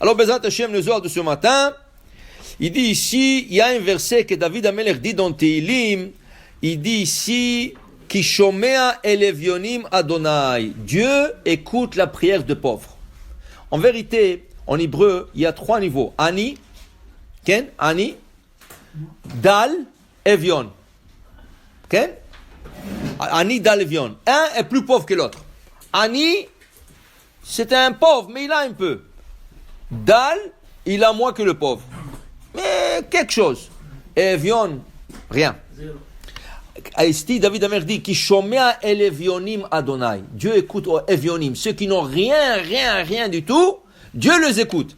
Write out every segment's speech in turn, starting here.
Alors, Bezrat Hashem, le Zohar de ce matin, il dit ici, il y a un verset que David Amelech dit dans Tehillim, il dit ici, Ki shomea el evionim Adonai. Dieu écoute la prière de pauvres. En vérité, en hébreu, il y a 3 niveaux. Ani, Ken, Ani, Dal, Evion. Ken? Ani, Dal, Evion. Un est plus pauvre que l'autre. Ani, c'est un pauvre, mais il a un peu. Dal, il a moins que le pauvre. Mais quelque chose. Evion, rien. Ici, David Amer dit Ki shomea el evionim Adonai. Dieu écoute aux evionim. Ceux qui n'ont rien du tout, Dieu les écoute.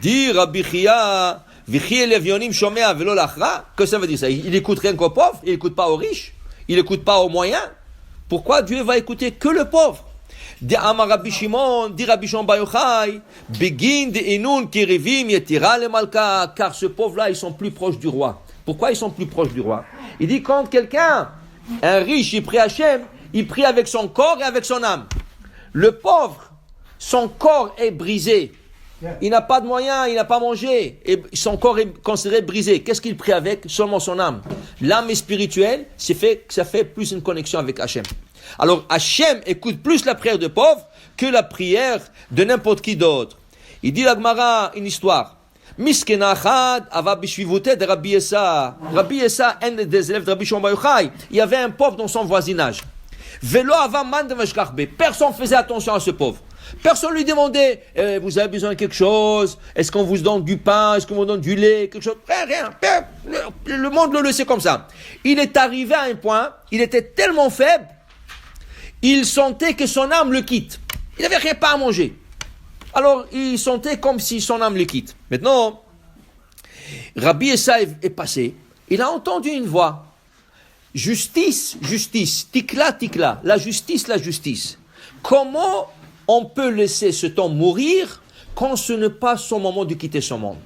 Dit Rabbi Chia, Vichi el evionim shomea velo lachra. Que ça veut dire ça? Il écoute rien qu'aux pauvres, il écoute pas aux riches, il écoute pas aux moyens. Pourquoi Dieu va écouter que le pauvre? Dit Amar Rabbi Shimon, dit Rabbi Shimon Bar Yochai, Begin de Inun kirivim yetira le malka. Car ce pauvre-là, ils sont plus proches du roi. Pourquoi ils sont plus proches du roi? Il dit quand quelqu'un, un riche, il prie Hachem, il prie avec son corps et avec son âme. Le pauvre, son corps est brisé. Il n'a pas de moyens, il n'a pas mangé. Et son corps est considéré brisé. Qu'est-ce qu'il prie avec? Seulement son âme. L'âme est spirituelle, ça fait plus une connexion avec Hachem. Alors Hachem écoute plus la prière de pauvre que la prière de n'importe qui d'autre. Il dit la Gemara une histoire. Miskena Achad ava bishvivutet de Rabbi Essa. Rabbi Essa, un des élèves de Rabbi Shimon Bar Yochai, il y avait un pauvre dans son voisinage. Velo ava man de vashkachbe. Personne faisait attention à ce pauvre. Personne lui demandait, vous avez besoin de quelque chose? Est-ce qu'on vous donne du pain? Est-ce qu'on vous donne du lait? Quelque chose? Rien. Le monde le laissait comme ça. Il est arrivé à un point, il était tellement faible, il sentait que son âme le quitte. Il n'avait rien pas à manger. Alors, il sentait comme si son âme le quitte. Maintenant, Rabbi Essa est passé. Il a entendu une voix. Justice, tikla, la justice. Comment on peut laisser cet homme mourir quand ce n'est pas son moment de quitter son monde?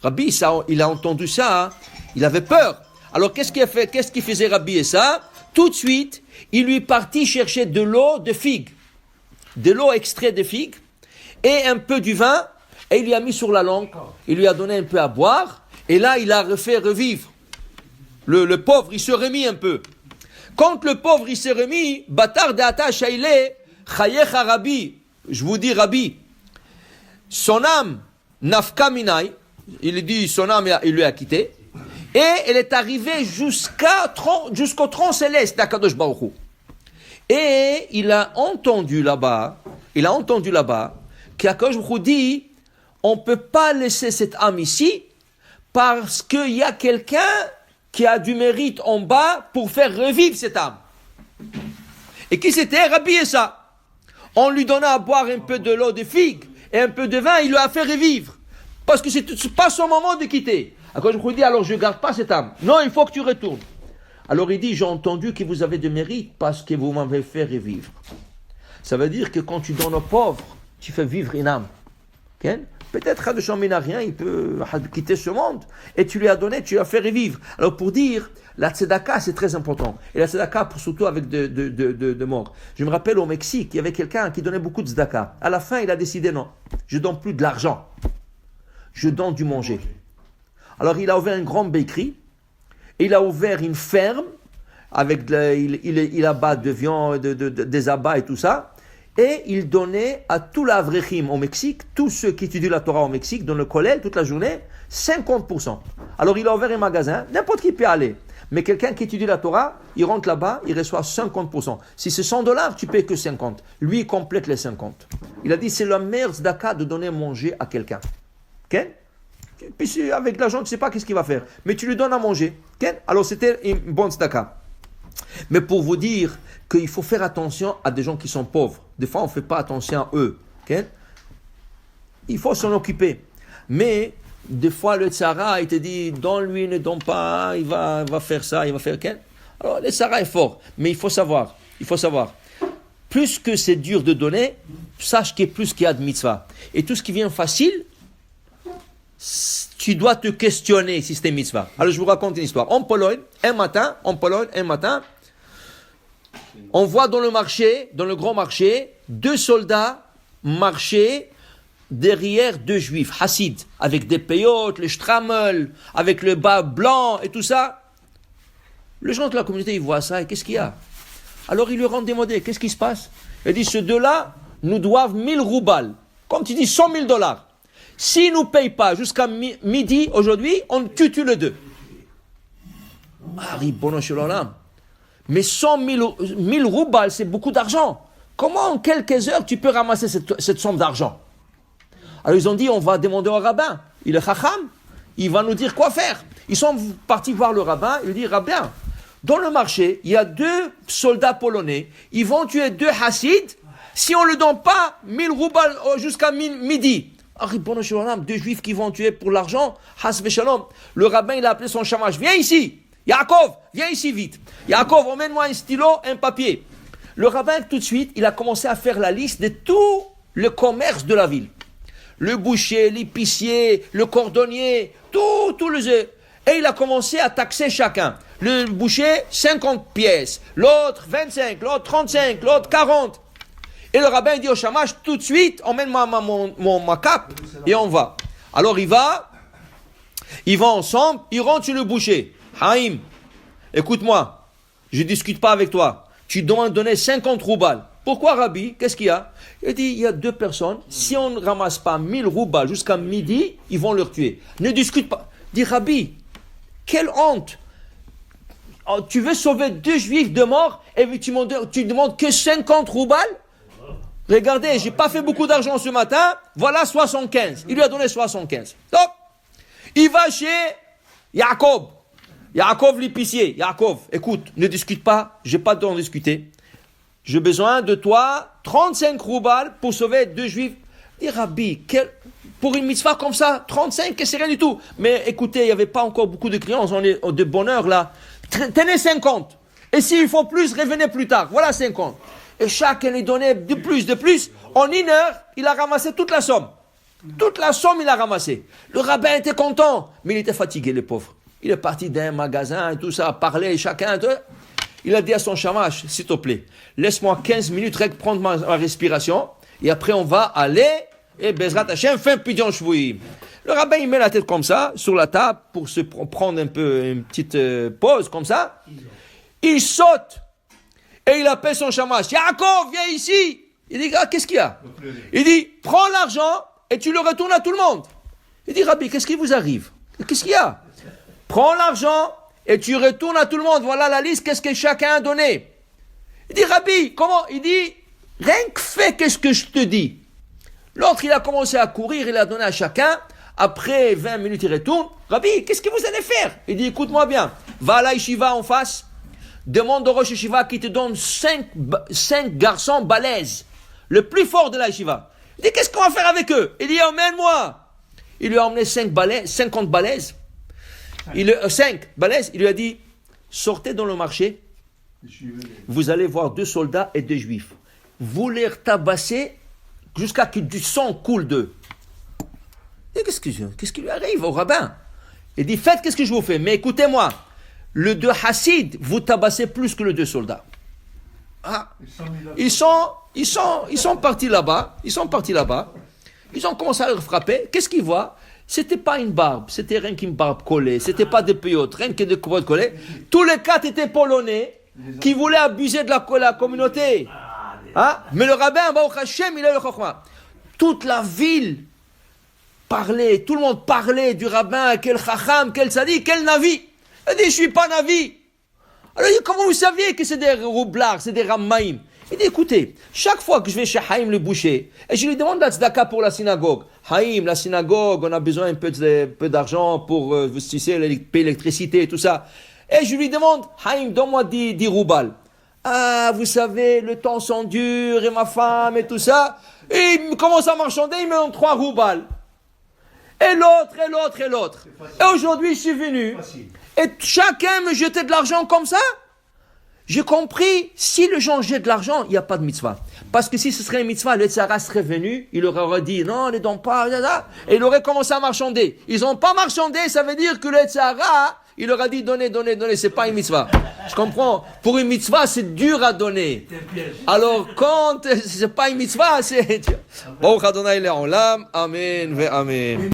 Rabbi Essa, il a entendu ça, il avait peur. Alors, qu'est-ce qu'il faisait Rabbi Essa? Tout de suite, il lui partit chercher de l'eau de figue. De l'eau extraite de figue. Et un peu du vin, et il lui a mis sur la langue, il lui a donné un peu à boire, et là il a refait revivre. Le pauvre, il se remis un peu. Quand le pauvre, il s'est remis, Batar de Ata Shaile, Chayecha Rabbi, je vous dis Rabbi, son âme, Nafka Minai, il dit son âme, il lui a quitté, et elle est arrivée jusqu'au tronc céleste d'Akadosh Baruch Hu. Et il a entendu là-bas, qu'Akadosh Baruch Hu dit, on ne peut pas laisser cette âme ici, parce qu'il y a quelqu'un qui a du mérite en bas pour faire revivre cette âme. Et qui c'était? Rabbi Essa. On lui donna à boire un peu de l'eau de figue et un peu de vin, il lui a fait revivre. Parce que c'est pas son moment de quitter. Akadosh Baruch Hu dit, alors je ne garde pas cette âme. Non, il faut que tu retournes. Alors il dit, j'ai entendu que vous avez de mérite parce que vous m'avez fait revivre. Ça veut dire que quand tu donnes aux pauvres, tu fais vivre une âme. Okay? Peut-être Hadesham n'a rien, il peut quitter ce monde. Et tu lui as donné, tu lui as fait revivre. Alors pour dire, la tzedaka c'est très important. Et la tzedaka surtout avec de morts. Je me rappelle au Mexique, il y avait quelqu'un qui donnait beaucoup de tzedaka. À la fin, il a décidé, non, je donne plus de l'argent. Je donne du manger. Alors il a ouvert une grande bakery. Il a ouvert une ferme avec il abat de viande, des abats et tout ça. Et il donnait à tout l'Avrechim au Mexique, tous ceux qui étudient la Torah au Mexique, dans le collège, toute la journée, 50%. Alors il a ouvert un magasin, n'importe qui peut aller. Mais quelqu'un qui étudie la Torah, il rentre là-bas, il reçoit 50%. Si c'est $100, tu payes que 50. Lui, il complète les 50. Il a dit, c'est la meilleure tzedaka de donner à manger à quelqu'un. Okay? Puis avec l'argent, tu ne sais pas qu'est-ce qu'il va faire. Mais tu lui donnes à manger. Okay? Alors c'était une bonne tzedaka. Mais pour vous dire qu'il faut faire attention à des gens qui sont pauvres. Des fois, on ne fait pas attention à eux. Okay? Il faut s'en occuper. Mais des fois, le tzara, il te dit, donne-lui, ne donne pas, il va faire ça, il va faire quel. Alors, le tzara est fort. Mais il faut savoir. Plus que c'est dur de donner, sache qu'il y a plus qu'il y a de mitzvah. Et tout ce qui vient facile, tu dois te questionner si c'est mitzvah. Alors, je vous raconte une histoire. En Pologne, un matin, on voit dans le marché, dans le grand marché, 2 soldats marcher derrière deux juifs, Hassides, avec des peyotes, les strammel, avec le bas blanc et tout ça. Les gens de la communauté, ils voient ça et qu'est-ce qu'il y a? Alors ils lui rendent démodé. Qu'est-ce qui se passe? Il dit, ces deux-là nous doivent 1000 roubals. Comme tu dis, $100,000. S'ils ne nous payent pas jusqu'à midi aujourd'hui, on tue les deux. Ah, ribono shel olam. Mais 1000 roubals, c'est beaucoup d'argent. Comment en quelques heures tu peux ramasser cette somme d'argent? Alors ils ont dit, on va demander au rabbin. Il est chacham, il va nous dire quoi faire. Ils sont partis voir le rabbin, il lui dit, rabbin, dans le marché, il y a 2 soldats polonais, ils vont tuer 2 hassides, si on ne le donne pas 1000 roubals jusqu'à midi. Ah, ribono shel olam, 2 juifs qui vont tuer pour l'argent, has v'shalom. Le rabbin, il a appelé son chamash, viens ici, Yaakov, viens ici vite. Yaakov, emmène-moi un stylo, un papier. Le rabbin, tout de suite, il a commencé à faire la liste de tout le commerce de la ville. Le boucher, l'épicier, le cordonnier, tous les... Et il a commencé à taxer chacun. Le boucher, 50 pièces. L'autre, 25. L'autre, 35. L'autre, 40. Et le rabbin dit au chamash, tout de suite, emmène-moi ma cape et on va. Alors il va, ils vont ensemble, ils rentrent chez le boucher. Haïm, écoute-moi, je ne discute pas avec toi. Tu dois donner 50 roubals. Pourquoi, Rabbi? Qu'est-ce qu'il y a? Il dit, il y a 2 personnes. Si on ne ramasse pas 1000 roubals jusqu'à midi, ils vont leur tuer. Ne discute pas. Dit, Rabbi, quelle honte! Oh, tu veux sauver 2 juifs de mort et tu demandes que 50 roubals? Regardez, j'ai pas fait beaucoup d'argent ce matin. Voilà 75. Il lui a donné 75. Donc, il va chez Yaakov. Yaakov l'épicier. Yaakov, écoute, ne discute pas. J'ai pas le temps de discuter. J'ai besoin de toi, 35 roubals pour sauver 2 juifs. Dis, Rabbi, pour une mitzvah comme ça, 35, c'est rien du tout. Mais écoutez, il n'y avait pas encore beaucoup de clients, on est de bonne heure là. Tenez 50. Et s'il faut plus, revenez plus tard. Voilà 50. Et chacun lui donnait de plus. En 1 heure, il a ramassé toute la somme. Toute la somme, il a ramassé. Le rabbin était content, mais il était fatigué, le pauvre. Il est parti d'un magasin et tout ça, parler chacun. Il a dit à son chamash, s'il te plaît, laisse-moi 15 minutes, prendre ma respiration, et après on va aller, et Bezrat Hashem, fin pidyon shvouim. Le rabbin, il met la tête comme ça, sur la table, pour se prendre un peu, une petite pause, comme ça. Il saute, et il appelle son chamash, Yaakov, viens ici. Il dit, ah, qu'est-ce qu'il y a? Il dit, prends l'argent, et tu le retournes à tout le monde. Il dit, Rabbi, qu'est-ce qui vous arrive? Qu'est-ce qu'il y a? Prends l'argent, et tu retournes à tout le monde. Voilà la liste, qu'est-ce que chacun a donné. Il dit, Rabbi, comment? Il dit, rien que fais qu'est-ce que je te dis. L'autre, il a commencé à courir, il a donné à chacun. Après 20 minutes, il retourne. Rabbi, qu'est-ce que vous allez faire? Il dit, écoute-moi bien. Va à la yeshiva en face. Demande au Rosh Yeshiva qui te donne 5 garçons balèzes. Le plus fort de la yeshiva. Il dit, qu'est-ce qu'on va faire avec eux? Il dit, emmène-moi. Il lui a emmené 50 balèzes. 5 balèzes. Il lui a dit, sortez dans le marché. Vous allez voir 2 soldats et 2 juifs. Vous les tabassez jusqu'à ce que du sang coule d'eux. Et qu'est-ce qui lui arrive au rabbin? Il dit, faites qu'est-ce que je vous fais, mais écoutez-moi, le 2 hassides, vous tabassez plus que le 2 soldats. Ah, ils sont partis là-bas, ils ont commencé à leur frapper. Qu'est-ce qu'ils voient? C'était pas une barbe, c'était rien qu'une barbe collée, c'était pas des peyotes, rien que des peyotes collées. Tous les 4 étaient polonais qui voulaient abuser de la communauté. Hein? Mais le rabbin, Baruch Hashem, il a le chokhmah. Toute la ville parlait, tout le monde parlait du rabbin, quel chacham, quel sadi, quel navi. Il dit, je suis pas navi. Alors il dit, comment vous saviez que c'est des roublards, c'est des rammaïm? Il dit, écoutez, chaque fois que je vais chez Haïm le boucher, et je lui demande la tzedaka pour la synagogue. Haïm, la synagogue, on a besoin un peu d'argent pour, tu sais, l'électricité et tout ça. Et je lui demande, Haïm, donne-moi 10 roubals. Ah, vous savez, le temps sont durs, et ma femme, et tout ça. Et il commence à marchander, il me donne 3 roubals. Et l'autre. Et aujourd'hui, je suis venu, et chacun me jetait de l'argent comme ça. J'ai compris, si les gens jettent de l'argent, il n'y a pas de mitzvah. Parce que si ce serait une mitzvah, le tzara serait venu, il aurait dit, non, ne donne pas, et il aurait commencé à marchander. Ils n'ont pas marchandé, ça veut dire que le tzara, il leur a dit donnez, donnez, donnez, c'est pas une mitzvah. Je comprends. Pour une mitzvah, c'est dur à donner. Alors, quand c'est pas une mitzvah, c'est... Baruch Adonai Le'olam, Amen ve Amen.